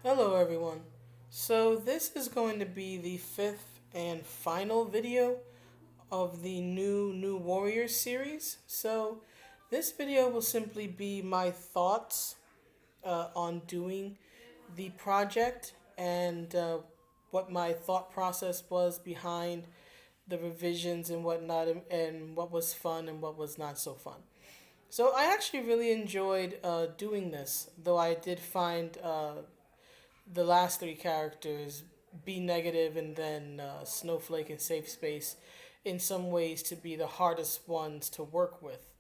Hello everyone. So this is going to be the fifth and final video of the New Warriors series. So this video will simply be my thoughts on doing the project and what my thought process was behind the revisions and whatnot, and what was fun and what was not so fun. So I actually really enjoyed doing this, though I did find the last three characters, B negative and then Snowflake and Safespace, in some ways to be the hardest ones to work with.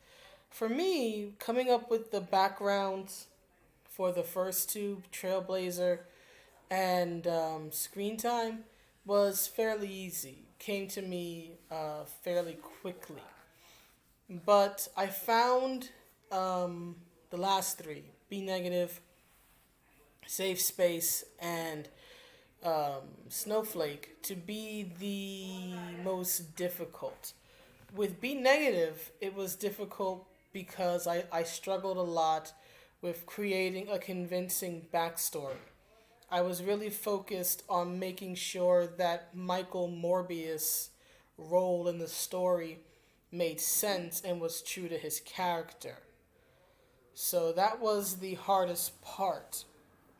For me, coming up with the backgrounds for the first two, Trailblazer and Screen Time, was fairly easy. Came to me fairly quickly. But I found the last three, B negative, Safe Space, and Snowflake, to be the most difficult. With B negative, it was difficult because I struggled a lot with creating a convincing backstory. I was really focused on making sure that Michael Morbius' role in the story made sense and was true to his character. So that was the hardest part.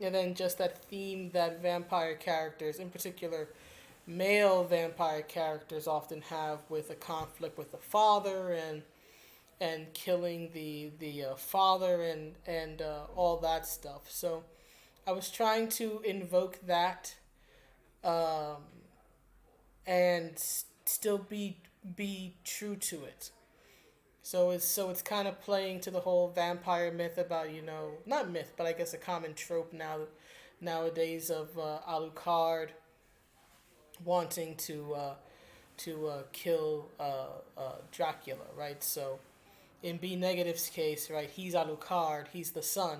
And then just that theme that vampire characters, in particular male vampire characters, often have with a conflict with the father and killing the father and all that stuff. So I was trying to invoke that um, and still be true to it. So it's kind of playing to the whole vampire myth about, not myth, but I guess a common trope nowadays of Alucard wanting to kill Dracula, right? So in B negative's case, right, he's Alucard, he's the son,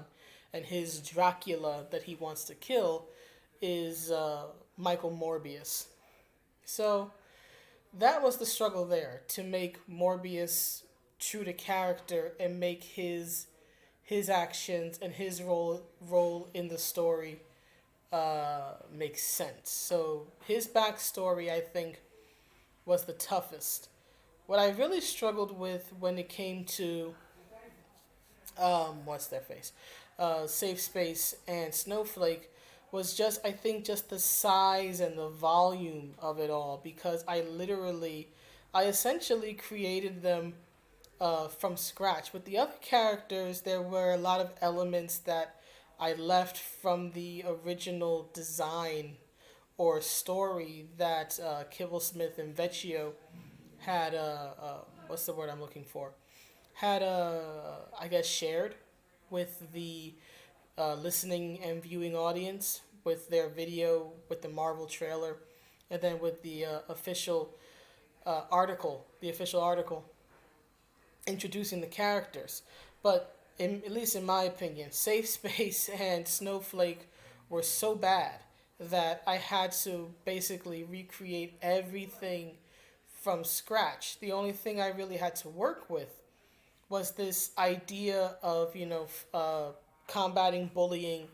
and his Dracula that he wants to kill is Michael Morbius. So that was the struggle there, to make Morbius true to character and make his actions and his role in the story make sense. So his backstory, I think, was the toughest. What I really struggled with when it came to what's their face, Safe Space and Snowflake, was just, I think, just the size and the volume of it all, because I essentially created them from scratch. With the other characters, there were a lot of elements that I left from the original design or story that Kibblesmith and Vecchio had. What's the word I'm looking for? Had I guess shared with the listening and viewing audience with their video, with the Marvel trailer, and then with the official article introducing the characters. But at least in my opinion, Safe Space and Snowflake were so bad that I had to basically recreate everything from scratch. The only thing I really had to work with was this idea of combating bullying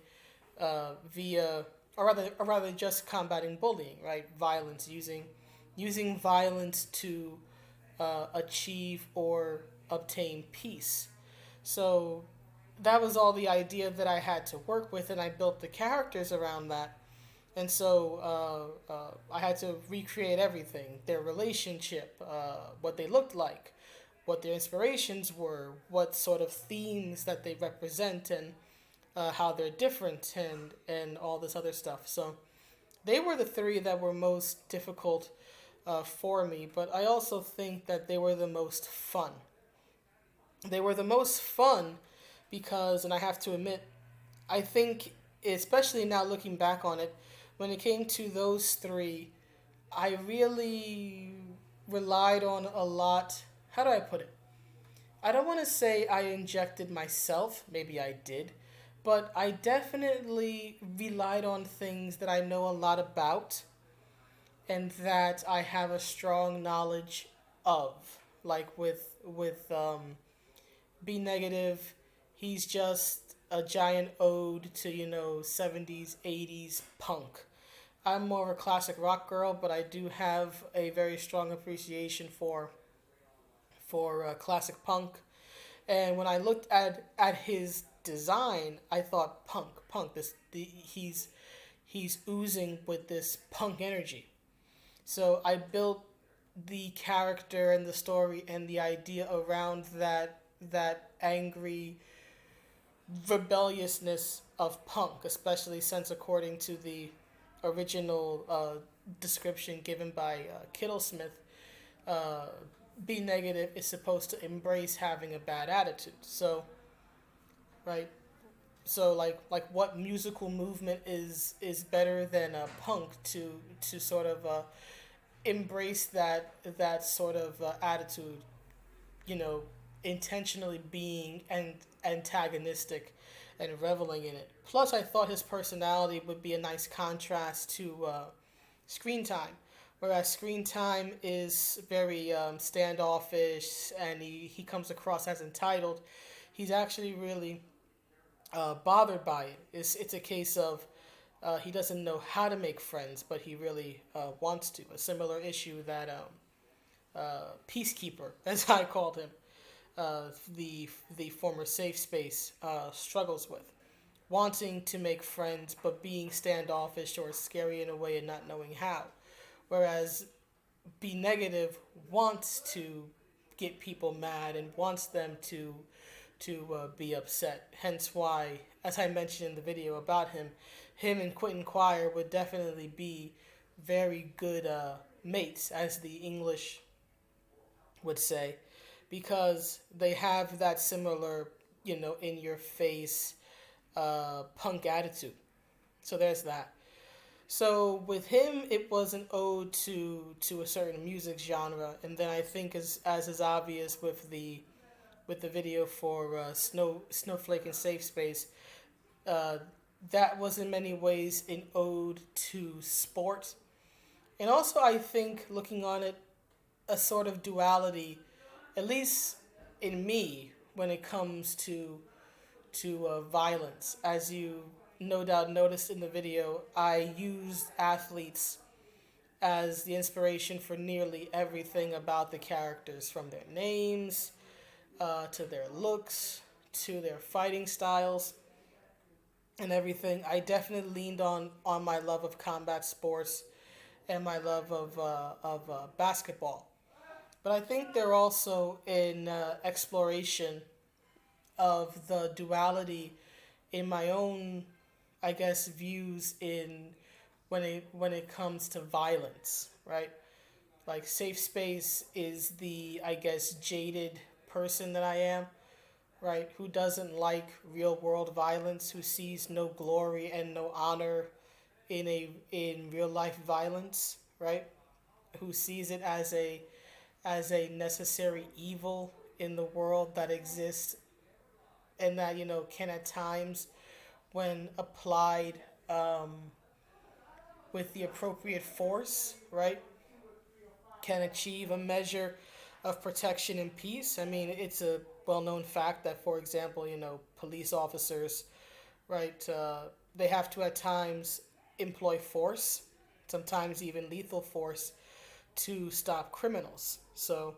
via, or rather just combating bullying, right? Violence, using violence to achieve or obtain peace. So that was all the idea that I had to work with, and I built the characters around that. And so I had to recreate everything: their relationship, what they looked like, what their inspirations were, what sort of themes that they represent, and how they're different, and all this other stuff. So they were the three that were most difficult for me, but I also think that they were the most fun. They were the most fun because, and I have to admit, I think, especially now looking back on it, when it came to those three, I really relied on a lot. How do I put it? I don't want to say I injected myself, maybe I did, but I definitely relied on things that I know a lot about and that I have a strong knowledge of. Like with B negative, he's just a giant ode to 70s 80s punk. I'm more of a classic rock girl, but I do have a very strong appreciation for classic punk. And when I looked at his design, I thought punk. He's oozing with this punk energy. So I built the character and the story and the idea around that angry rebelliousness of punk, especially since according to the original description given by Kittlesmith, uh, B negative is supposed to embrace having a bad attitude. So right, so like what musical movement is better than punk to sort of embrace that sort of attitude, you know, intentionally being antagonistic and reveling in it. Plus, I thought his personality would be a nice contrast to Screen Time, whereas Screen Time is very standoffish and he comes across as entitled. He's actually really bothered by it. It's a case of he doesn't know how to make friends, but he really wants to. A similar issue that Peacekeeper, as I called him, the former Safespace, struggles with. Wanting to make friends, but being standoffish or scary in a way and not knowing how. Whereas B negative wants to get people mad and wants them to be upset. Hence why, as I mentioned in the video about him and Quentin Quire would definitely be very good mates, as the English would say, because they have that similar, in your face punk attitude. So there's that. So with him, it was an ode to a certain music genre, and then I think as is obvious with the video for Snowflake and Safespace, uh, that was in many ways an ode to sport, and also I think looking on it, a sort of duality, at least in me, when it comes to violence. As you no doubt noticed in the video, I used athletes as the inspiration for nearly everything about the characters, from their names to their looks to their fighting styles and everything. I definitely leaned on my love of combat sports and my love of basketball. But I think they're also in exploration of the duality in my own, I guess, views in when it comes to violence, right? Like Safe Space is the, I guess, jaded person that I am, right? Who doesn't like real world violence, who sees no glory and no honor in real life violence, right? Who sees it as a necessary evil in the world that exists, and that can at times, when applied with the appropriate force, right, can achieve a measure of protection and peace. I mean, it's a well-known fact that, for example, police officers, right, they have to at times employ force, sometimes even lethal force, to stop criminals. So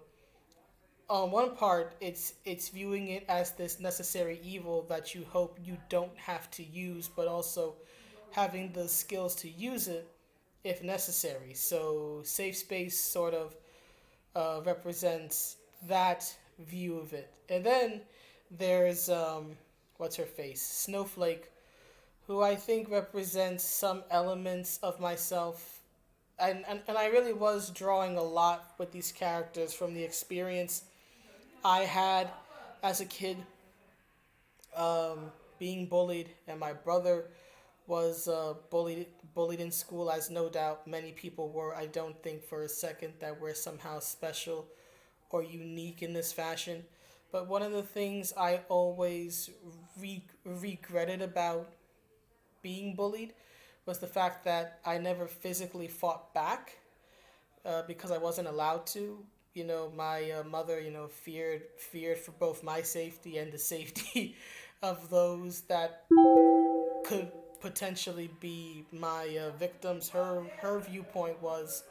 on one part, it's viewing it as this necessary evil that you hope you don't have to use, but also having the skills to use it if necessary. So Safe Space sort of represents that view of it. And then there's what's her face, Snowflake, who I think represents some elements of myself. And I really was drawing a lot with these characters from the experience I had as a kid, being bullied, and my brother was bullied in school, as no doubt many people were. I don't think for a second that we're somehow special or unique in this fashion. But one of the things I always regretted about being bullied was the fact that I never physically fought back, because I wasn't allowed to. My mother, feared for both my safety and the safety of those that could potentially be my victims. Her viewpoint was,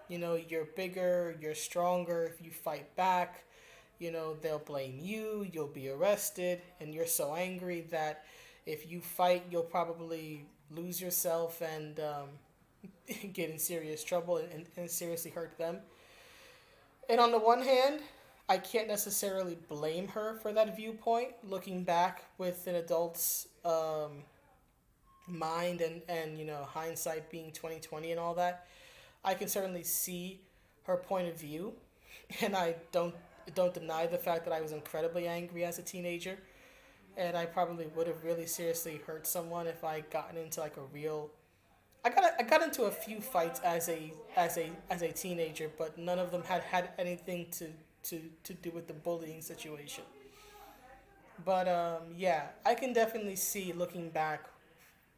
you're bigger, you're stronger. If you fight back, they'll blame you. You'll be arrested, and you're so angry that if you fight, you'll probably lose yourself and get in serious trouble and seriously hurt them. And on the one hand, I can't necessarily blame her for that viewpoint. Looking back with an adult's mind and hindsight being 2020 and all that, I can certainly see her point of view, and I don't deny the fact that I was incredibly angry as a teenager, and I probably would have really seriously hurt someone if I gotten into like a real. I got into a few fights as a teenager, but none of them had anything to do with the bullying situation. But yeah, I can definitely see looking back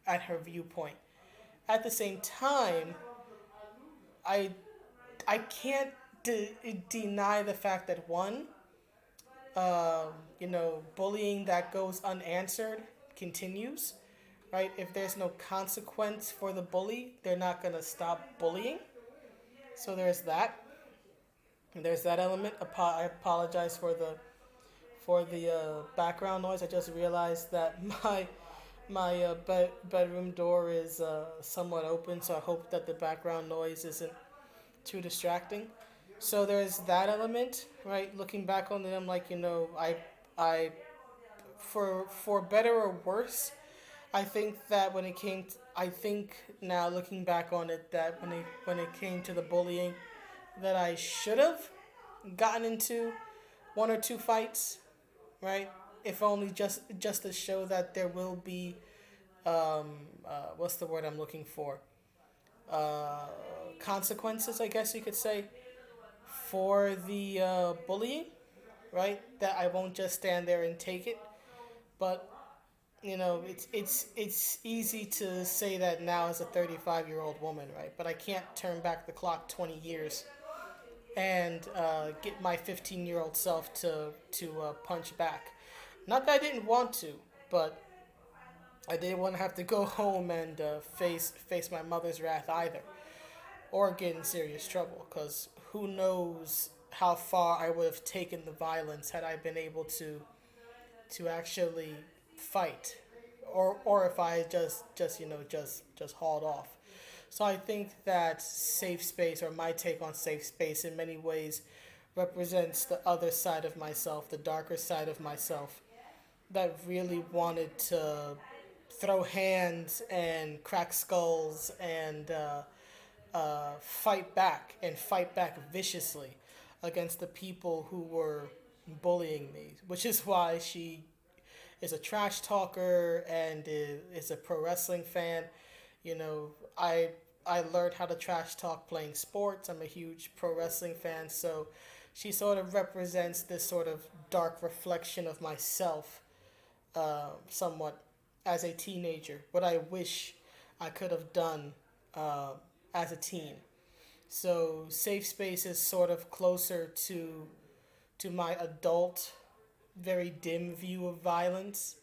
at her viewpoint. At the same time, I I can't deny the fact that one, bullying that goes unanswered continues, right? If there's no consequence for the bully, they're not gonna stop bullying. So there's that. There's that element. I apologize for the background noise. I just realized that my bedroom door is somewhat open, so I hope that the background noise isn't too distracting. So there's that element, right? Looking back on it, I'm like, I for better or worse, I think that I think now looking back on it, that when it came to the bullying, that I should have gotten into one or two fights, right? If only just to show that there will be, what's the word I'm looking for? Uh, Consequences, I guess you could say, for the bullying, right? That I won't just stand there and take it. But it's easy to say that now as a 35-year-old woman, right? But I can't turn back the clock 20 years and get my 15-year-old self to punch back. Not that I didn't want to, but I didn't want to have to go home and face my mother's wrath either, or get in serious trouble. Because who knows how far I would have taken the violence had I been able to actually fight, or if I just hauled off. So I think that safe space, or my take on safe space, in many ways represents the other side of myself, the darker side of myself, that really wanted to throw hands and crack skulls and fight back viciously against the people who were bullying me, which is why she is a trash talker and is a pro wrestling fan. You know, I learned how to trash talk playing sports. I'm a huge pro wrestling fan, so she sort of represents this sort of dark reflection of myself, somewhat as a teenager. What I wish I could have done as a teen. So safe space is sort of closer to my adult, very dim view of violence,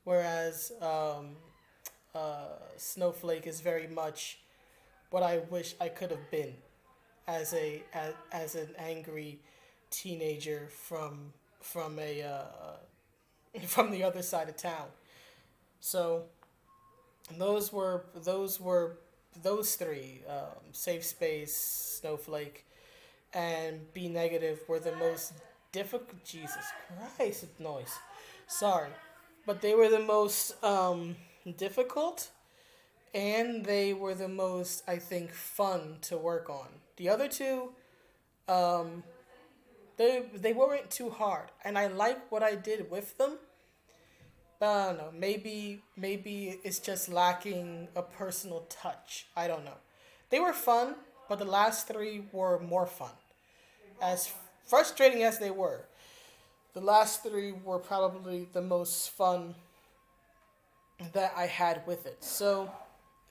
whereas Snowflake is very much what I wish I could have been as an angry teenager from a from the other side of town. So those three, safe space, Snowflake, and be negative, were the most difficult. Jesus Christ, noise. Sorry, but they were the most difficult, and they were the most, I think, fun to work on. The other two, um, they weren't too hard, and I like what I did with them. But I don't know. Maybe it's just lacking a personal touch. I don't know. They were fun, but the last three were more fun. As frustrating as they were, the last three were probably the most fun that I had with it. So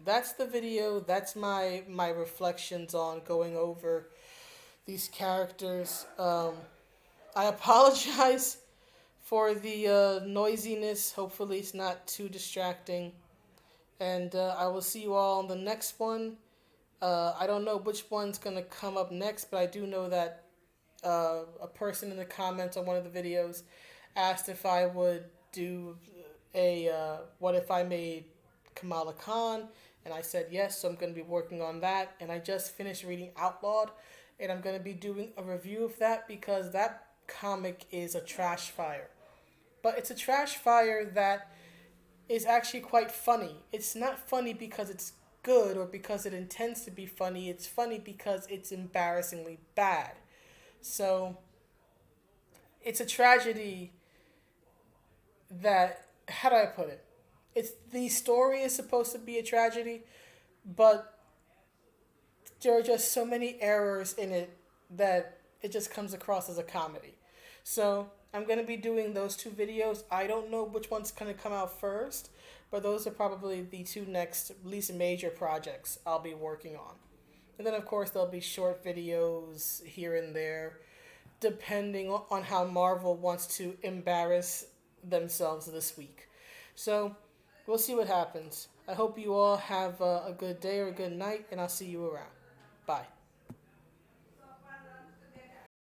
that's the video. That's my reflections on going over these characters. I apologize for the noisiness. Hopefully, it's not too distracting. And I will see you all on the next one. I don't know which one's going to come up next, but I do know that a person in the comments on one of the videos asked if I would do a what if I made Kamala Khan, and I said yes, so I'm going to be working on that. And I just finished reading Outlawed, and I'm going to be doing a review of that because that comic is a trash fire. But it's a trash fire that is actually quite funny. It's not funny because it's good or because it intends to be funny. It's funny because it's embarrassingly bad. So it's a tragedy that, how do I put it? It's the story is supposed to be a tragedy, but there are just so many errors in it that it just comes across as a comedy. So I'm gonna be doing those two videos. I don't know which one's gonna come out first, but those are probably the two next least major projects I'll be working on. And then of course there'll be short videos here and there, depending on how Marvel wants to embarrass themselves this week. So we'll see what happens. I hope you all have a good day or a good night, and I'll see you around. Bye.